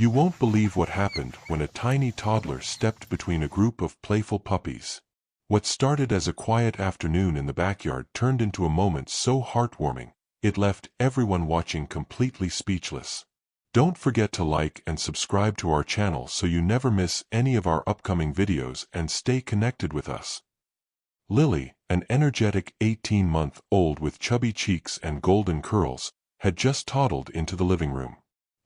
You won't believe what happened when a tiny toddler stepped between a group of playful puppies. What started as a quiet afternoon in the backyard turned into a moment so heartwarming, it left everyone watching completely speechless. Don't forget to like and subscribe to our channel so you never miss any of our upcoming videos and stay connected with us. Lily, an energetic 18-month-old with chubby cheeks and golden curls, had just toddled into the living room.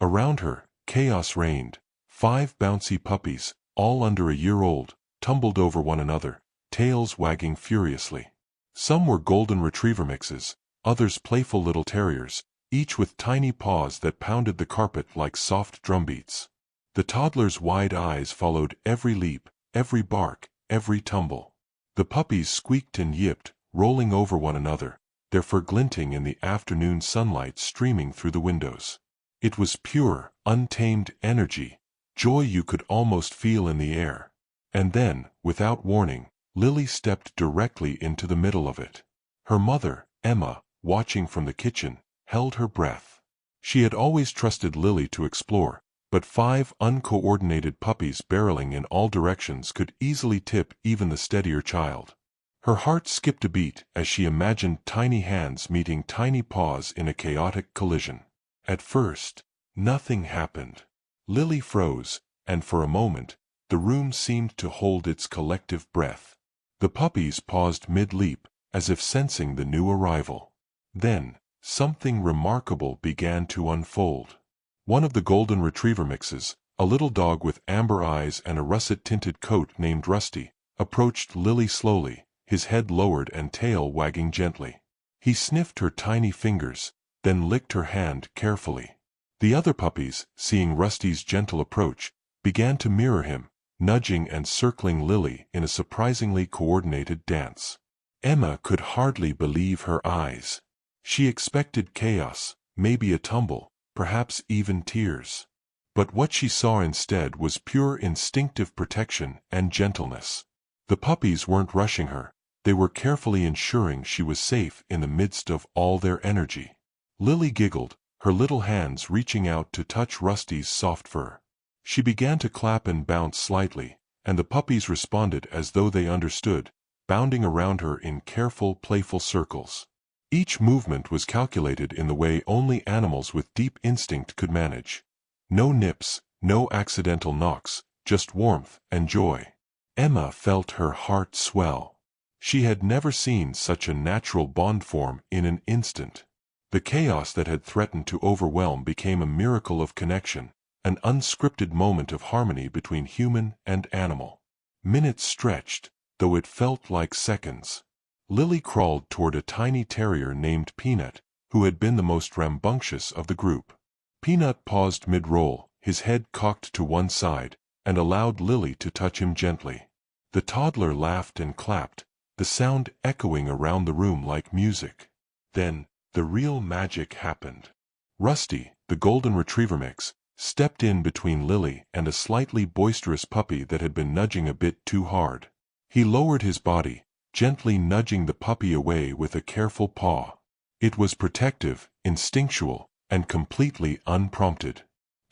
Around her, chaos reigned. 5 bouncy puppies, all under a year old, tumbled over one another, tails wagging furiously. Some were golden retriever mixes, others playful little terriers, each with tiny paws that pounded the carpet like soft drumbeats. The toddler's wide eyes followed every leap, every bark, every tumble. The puppies squeaked and yipped, rolling over one another, their fur glinting in the afternoon sunlight streaming through the windows. It was pure, untamed energy, joy you could almost feel in the air. And then, without warning, Lily stepped directly into the middle of it. Her mother, Emma, watching from the kitchen, held her breath. She had always trusted Lily to explore, but 5 uncoordinated puppies barreling in all directions could easily tip even the steadier child. Her heart skipped a beat as she imagined tiny hands meeting tiny paws in a chaotic collision. At first, nothing happened. Lily froze, and for a moment, the room seemed to hold its collective breath. The puppies paused mid-leap, as if sensing the new arrival. Then, something remarkable began to unfold. One of the golden retriever mixes, a little dog with amber eyes and a russet-tinted coat named Rusty, approached Lily slowly, his head lowered and tail wagging gently. He sniffed her tiny fingers, then licked her hand carefully. The other puppies, seeing Rusty's gentle approach, began to mirror him, nudging and circling Lily in a surprisingly coordinated dance. Emma could hardly believe her eyes. She expected chaos, maybe a tumble, perhaps even tears. But what she saw instead was pure instinctive protection and gentleness. The puppies weren't rushing her, they were carefully ensuring she was safe in the midst of all their energy. Lily giggled, her little hands reaching out to touch Rusty's soft fur. She began to clap and bounce slightly, and the puppies responded as though they understood, bounding around her in careful, playful circles. Each movement was calculated in the way only animals with deep instinct could manage. No nips, no accidental knocks, just warmth and joy. Emma felt her heart swell. She had never seen such a natural bond form in an instant. The chaos that had threatened to overwhelm became a miracle of connection, an unscripted moment of harmony between human and animal. Minutes stretched, though it felt like seconds. Lily crawled toward a tiny terrier named Peanut, who had been the most rambunctious of the group. Peanut paused mid-roll, his head cocked to one side, and allowed Lily to touch him gently. The toddler laughed and clapped, the sound echoing around the room like music. Then, the real magic happened. Rusty, the golden retriever mix, stepped in between Lily and a slightly boisterous puppy that had been nudging a bit too hard. He lowered his body, gently nudging the puppy away with a careful paw. It was protective, instinctual, and completely unprompted.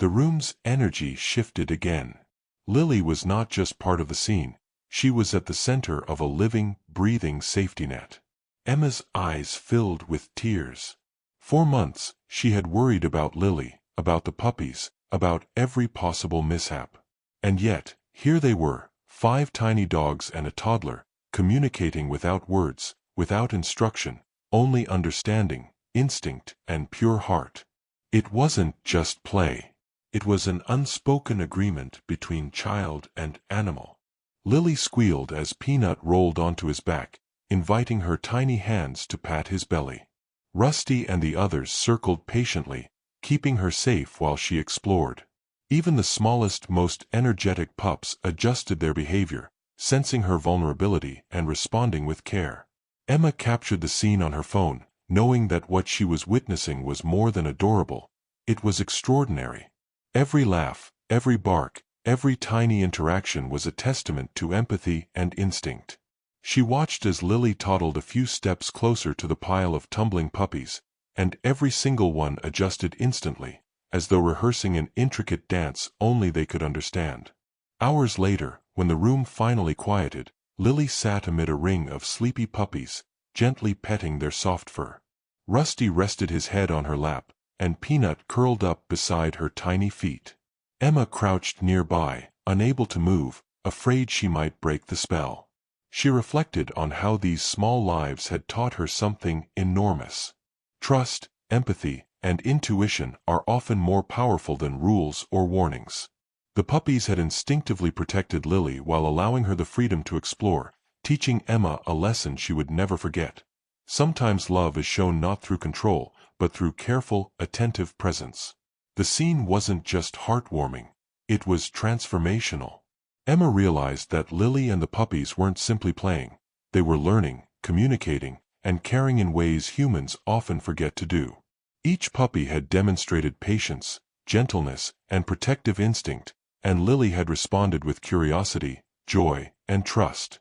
The room's energy shifted again. Lily was not just part of the scene, she was at the center of a living, breathing safety net. Emma's eyes filled with tears. For months, she had worried about Lily, about the puppies, about every possible mishap. And yet, here they were, 5 tiny dogs and a toddler, communicating without words, without instruction, only understanding, instinct, and pure heart. It wasn't just play. It was an unspoken agreement between child and animal. Lily squealed as Peanut rolled onto his back, inviting her tiny hands to pat his belly. Rusty and the others circled patiently, keeping her safe while she explored. Even the smallest, most energetic pups adjusted their behavior, sensing her vulnerability and responding with care. Emma captured the scene on her phone, knowing that what she was witnessing was more than adorable. It was extraordinary. Every laugh, every bark, every tiny interaction was a testament to empathy and instinct. She watched as Lily toddled a few steps closer to the pile of tumbling puppies, and every single one adjusted instantly, as though rehearsing an intricate dance only they could understand. Hours later, when the room finally quieted, Lily sat amid a ring of sleepy puppies, gently petting their soft fur. Rusty rested his head on her lap, and Peanut curled up beside her tiny feet. Emma crouched nearby, unable to move, afraid she might break the spell. She reflected on how these small lives had taught her something enormous. Trust, empathy, and intuition are often more powerful than rules or warnings. The puppies had instinctively protected Lily while allowing her the freedom to explore, teaching Emma a lesson she would never forget. Sometimes love is shown not through control, but through careful, attentive presence. The scene wasn't just heartwarming, it was transformational. Emma realized that Lily and the puppies weren't simply playing, they were learning, communicating, and caring in ways humans often forget to do. Each puppy had demonstrated patience, gentleness, and protective instinct, and Lily had responded with curiosity, joy, and trust.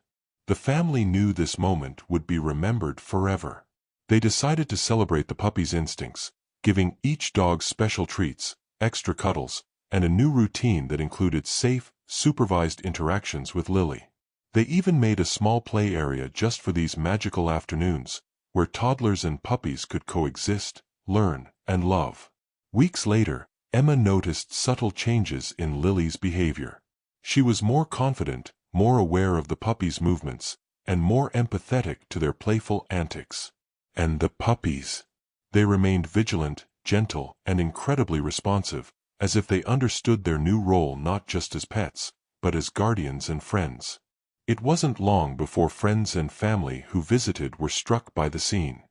The family knew this moment would be remembered forever. They decided to celebrate the puppy's instincts, giving each dog special treats, extra cuddles, and a new routine that included safe, supervised interactions with Lily. They even made a small play area just for these magical afternoons, where toddlers and puppies could coexist, learn, and love. Weeks later, Emma noticed subtle changes in Lily's behavior. She was more confident, more aware of the puppies' movements, and more empathetic to their playful antics. And the puppies. They remained vigilant, gentle, and incredibly responsive, as if they understood their new role not just as pets, but as guardians and friends. It wasn't long before friends and family who visited were struck by the scene.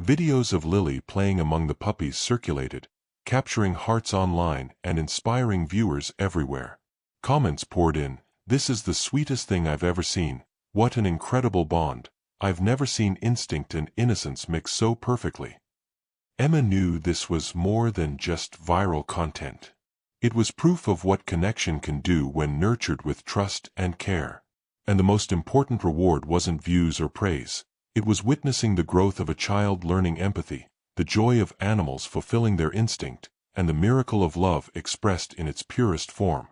Videos of Lily playing among the puppies circulated, capturing hearts online and inspiring viewers everywhere. Comments poured in, "This is the sweetest thing I've ever seen, what an incredible bond, I've never seen instinct and innocence mix so perfectly." Emma knew this was more than just viral content. It was proof of what connection can do when nurtured with trust and care. And the most important reward wasn't views or praise. It was witnessing the growth of a child learning empathy, the joy of animals fulfilling their instinct, and the miracle of love expressed in its purest form.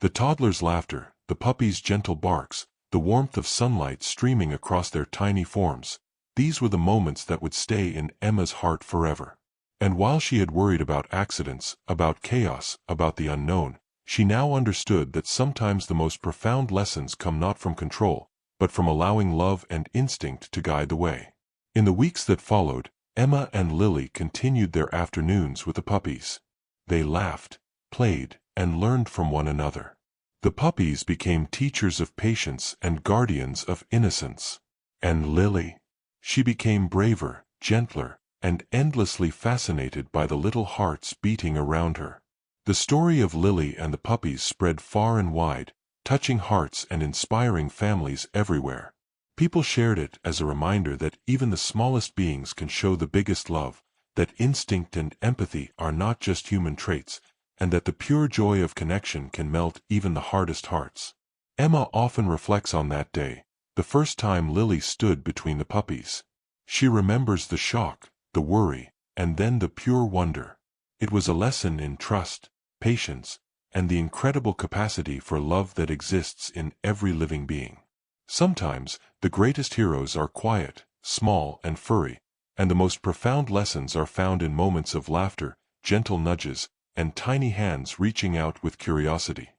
The toddler's laughter, the puppy's gentle barks, the warmth of sunlight streaming across their tiny forms, these were the moments that would stay in Emma's heart forever. And while she had worried about accidents, about chaos, about the unknown, she now understood that sometimes the most profound lessons come not from control, but from allowing love and instinct to guide the way. In the weeks that followed, Emma and Lily continued their afternoons with the puppies. They laughed, played, and learned from one another. The puppies became teachers of patience and guardians of innocence. And Lily? She became braver, gentler, and endlessly fascinated by the little hearts beating around her. The story of Lily and the puppies spread far and wide, touching hearts and inspiring families everywhere. People shared it as a reminder that even the smallest beings can show the biggest love, that instinct and empathy are not just human traits, and that the pure joy of connection can melt even the hardest hearts. Emma often reflects on that day, the first time Lily stood between the puppies. She remembers the shock, the worry, and then the pure wonder. It was a lesson in trust, patience, and the incredible capacity for love that exists in every living being. Sometimes, the greatest heroes are quiet, small, and furry, and the most profound lessons are found in moments of laughter, gentle nudges, and tiny hands reaching out with curiosity.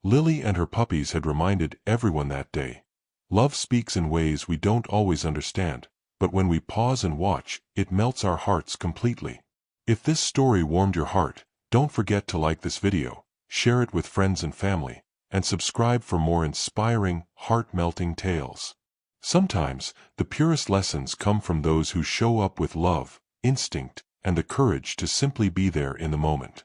Lily and her puppies had reminded everyone that day. Love speaks in ways we don't always understand, but when we pause and watch, it melts our hearts completely. If this story warmed your heart, don't forget to like this video, share it with friends and family, and subscribe for more inspiring, heart-melting tales. Sometimes, the purest lessons come from those who show up with love, instinct, and the courage to simply be there in the moment.